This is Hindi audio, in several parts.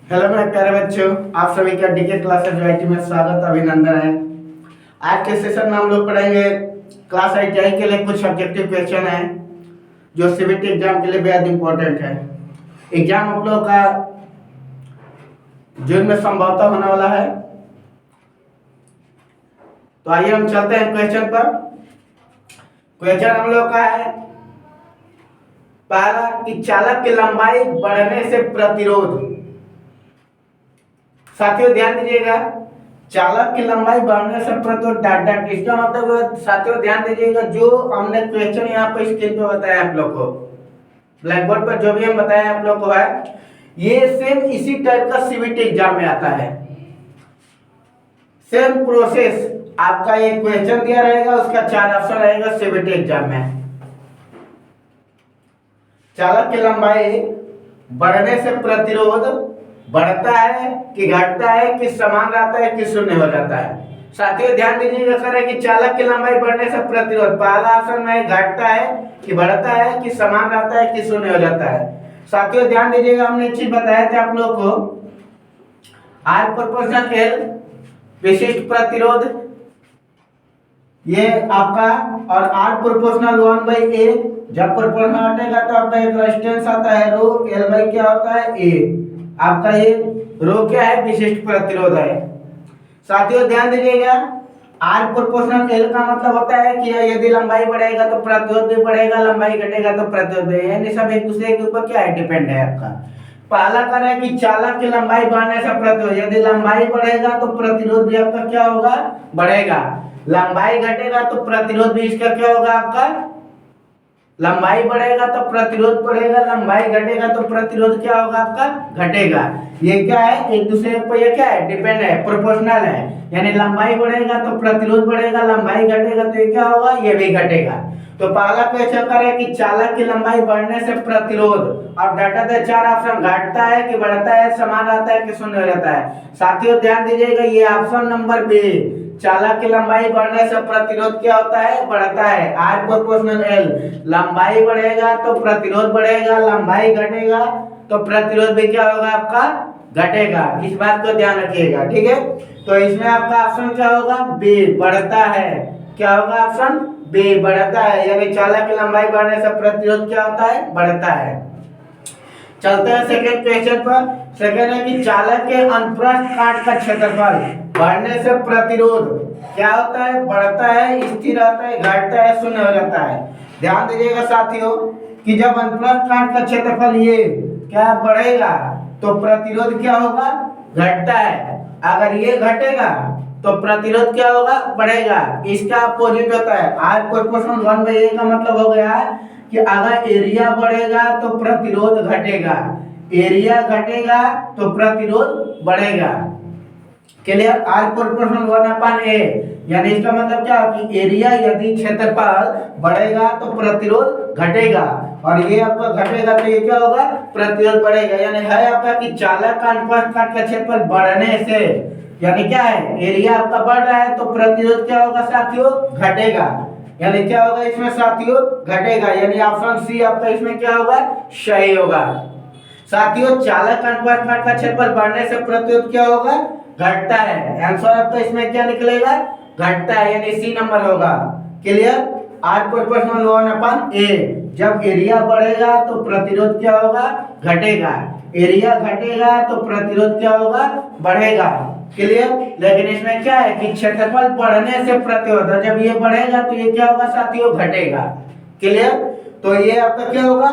हेलो मेरे प्यारे बच्चों, आप सभी का डीके क्लासेस आईटी में स्वागत अभिनंदन है। आज के सेशन में हम लोग पढ़ेंगे क्लास आईटीआई के लिए कुछ ऑब्जेक्टिव क्वेश्चन है जो सीबीटी एग्जाम के लिए बेहद इंपॉर्टेंट है। एग्जाम आप लोगों का जून में संभवतः होने वाला है। तो आइए हम चलते हैं क्वेश्चन पर। क्वेश्चन हम लोग का है पहला कि चालक की लंबाई बढ़ने से प्रतिरोध। साथियों ध्यान दीजिएगा, चालक की लंबाई बढ़ने से प्रतिरोध डॉट डॉट, इसका मतलब साथियों ध्यान दीजिएगा जो हमने क्वेश्चन यहाँ पर स्क्रीन पे बताया आप लोग को, ब्लैक बोर्ड पर जो भी हम बताया आप लोग को है, ये सेम इसी टाइप का सीबीटी एग्जाम में आता है। सेम प्रोसेस आपका एक क्वेश्चन दिया रहेगा, उसका 4 ऑप्शन रहेगा सीबीटी एग्जाम में। चालक की लंबाई बढ़ने से प्रतिरोध बढ़ता है कि घटता है कि समान रहता है कि शून्य हो जाता है। साथियों ध्यान दीजिएगा सर है कि चालक की लंबाई बढ़ने से प्रतिरोध पहला ऑप्शन में घटता है कि बढ़ता है कि समान रहता है कि शून्य हो जाता है। साथियों ध्यान दीजिएगा, हमने एक चीज बताया था आप लोग को, आर प्रोपोर्शनल एल विशिष्ट प्रतिरोध ये आपका, और आर प्रोपोर्शनल 1/a, जब प्रोपोर्शनल हटेगा तो आपका एक रेजिस्टेंस आता है रो, एल बाई क्या होता है ए, आपका ये रो क्या है विशिष्ट प्रतिरोध है। साथियों ध्यान दीजिएगा, आर प्रोपोर्शनल एल का मतलब होता है कि यदि लंबाई बढ़ेगा तो प्रतिरोध भी बढ़ेगा, लंबाई घटेगा तो प्रतिरोध भी, यानी सब एक दूसरे के ऊपर क्या है डिपेंड है आपका। पहला कर है कि चालक की लंबाई बढ़ने से प्रतिरोध, यदि लंबाई बढ़ेगा तो प्रतिरोध भी आपका क्या होगा बढ़ेगा, लंबाई घटेगा तो प्रतिरोध भी इसका क्या होगा आपका, लंबाई बढ़ेगा तो प्रतिरोध बढ़ेगा, लंबाई घटेगा तो प्रतिरोध क्या होगा आपका घटेगा। ये क्या है एक दूसरे पर ये क्या है डिपेंड है, प्रोपोर्शनल है, यानी लंबाई बढ़ेगा तो प्रतिरोध बढ़ेगा, लंबाई घटेगा तो ये क्या होगा ये भी घटेगा। तो पहला क्वेश्चन करें कि चालक की लंबाई बढ़ने से प्रतिरोध, अब डाटा दे 4 ऑप्शन, घटता है कि बढ़ता है, समान रहता है कि शून्य हो जाता है। साथियों ध्यान दीजिएगा ये ऑप्शन नंबर बी, चालक की लंबाई बढ़ने से प्रतिरोध क्या होता है बढ़ता है, आर प्रोपोर्शनल एल, लंबाई बढ़ेगा तो प्रतिरोध बढ़ेगा, लंबाई घटेगा तो प्रतिरोध भी क्या होगा आपका घटेगा। इस बात को ध्यान रखिएगा, ठीक है। तो इसमें आपका ऑप्शन क्या होगा बी बढ़ता है, क्या होगा ऑप्शन बी बढ़ता है, यानी चालक की लंबाई बढ़ने से प्रतिरोध क्या होता है बढ़ता है। चलते हैं सेकंड क्वेश्चन पर। सेकंड है कि चालक के अनुप्रस्थ काट का क्षेत्रफल बढ़ने से प्रतिरोध क्या होता है बढ़ता है, स्थिर रहता है, घटता है, शून्य हो जाता है। ध्यान दीजिएगा साथियों कि जब अनुप्रस्थ काट का क्षेत्रफल ये क्या बढ़ेगा तो प्रतिरोध क्या होगा घटता है, अगर ये घटेगा तो प्रतिरोध क्या होगा बढ़ेगा, इसका अपोजिट होता है। आर प्रोपोर्शनल 1/a का मतलब हो गया है कि अगर एरिया बढ़ेगा तो प्रतिरोध घटेगा, एरिया घटेगा तो प्रतिरोध बढ़ेगा। क्लियर, आर प्रोपोर्शनल 1/a, यानी इसका मतलब क्या कि एरिया यदि क्षेत्रफल बढ़ेगा तो प्रतिरोध घटेगा, और ये आपका घटेगा तो ये क्या होगा प्रतिरोध बढ़ेगा। यानी है आपका कि चालक का अनुप्रस्थ काट का क्षेत्रफल बढ़ने से, यानी क्या है एरिया आपका बढ़ रहा है तो प्रतिरोध क्या होगा साथियों घटेगा, यानी क्या होगा इसमें साथियों घटेगा, यानी ऑप्शन सी आपका इसमें क्या होगा सही होगा। साथियों चालक का अनुप्रस्थ काट का क्षेत्रफल बढ़ने से प्रतिरोध क्या होगा घटता है, आंसर आपका इसमें क्या निकलेगा घटता है, यानी सी नंबर होगा। क्लियर, आर प्रोपोर्शनल 1/a, जब एरिया बढ़ेगा तो प्रतिरोध क्या होगा घटेगा, एरिया घटेगा तो प्रतिरोध क्या होगा बढ़ेगा। क्लियर, लेकिन इसमें क्या है कि क्षेत्रफल बढ़ने से प्रतिरोध, जब ये बढ़ेगा तो ये क्या होगा साथियों घटेगा। क्लियर, तो ये आपका क्या होगा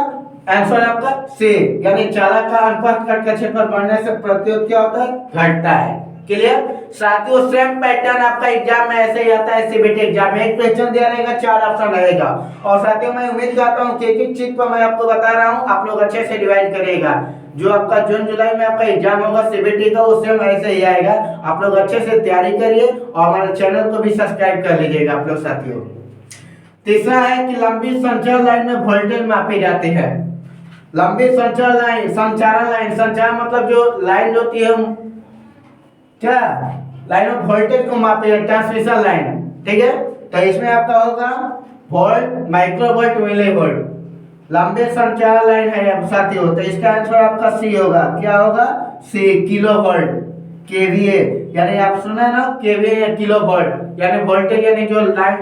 आंसर आपका सी, यानी चालक का अनुप्रस्थ काट का क्षेत्रफल बढ़ने से प्रतिरोध क्या होता है घटता है। क्लियर, साथियों सेम पैटर्न आपका एग्जाम में ऐसे ही आता है सीबीटी एग्जाम में, एक क्वेश्चन दिया रहेगा 4 ऑप्शन रहेगा, और साथियों मैं उम्मीद करता हूं कि एक चीज पर मैं आपको बता रहा हूं आप लोग अच्छे से डिवाइड करिएगा। जो आपका जून जुलाई में आपका एग्जाम होगा सीबीटी का वो सेम ऐसे ही आएगा, आप लोग अच्छे से तैयारी करिए और हमारे चैनल को भी सब्सक्राइब कर लीजिएगा आप लोग साथियों। तीसरा है कि लंबी संचार लाइन में वोल्टेज मापी जाती है। लंबी संचार लाइन, संचारण लाइन, संचार मतलब जो लाइन होती है क्या लाइन ऑफ वोल्टेज को मापी है, ट्रांसमिशन लाइन, ठीक है। तो इसमें आपका होगा volt, micro volt, milli volt. लंबे संचार लाइन है अब साथियों, तो इसका आंसर आपका सी होगा। क्या होगा? सी, किलो वोल्ट, केवीए। यानी आप सुना ना, केवीए या किलो वोल्ट, यानी वोल्टेज यानी जो लाइन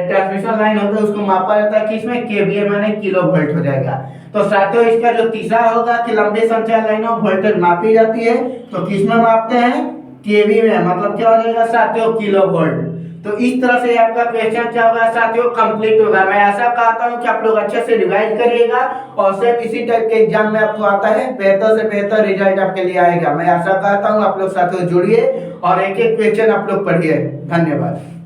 ट्रांसमिशन लाइन होता है उसको मापा जाता है किसमें? केवीए माने किलो वोल्ट हो जाएगा। तो साथियों इसका जो तीसरा होगा कि लंबे संचार लाइनों में वोल्टेज मापी जाती है, तो किसमें मापते हैं? केवी में, मतलब क्या हो जाएगा साथियों? Kilo volt. तो इस तरह से आपका क्वेश्चन क्या होगा साथियों? कंप्लीट होगा। मैं ऐसा कहता हूं कि आप लोग अच्छे से रिवाइज करिएगा और सिर्फ इसी टाइप के एग्जाम में आपको आता है बेहतर से बेहतर रिजल्ट आपके लिए आएगा। मैं ऐसा कहता हूं, आप लोग साथियों जुड़िए और एक एक क्वेश्चन आप लोग पढ़िए। धन्यवाद।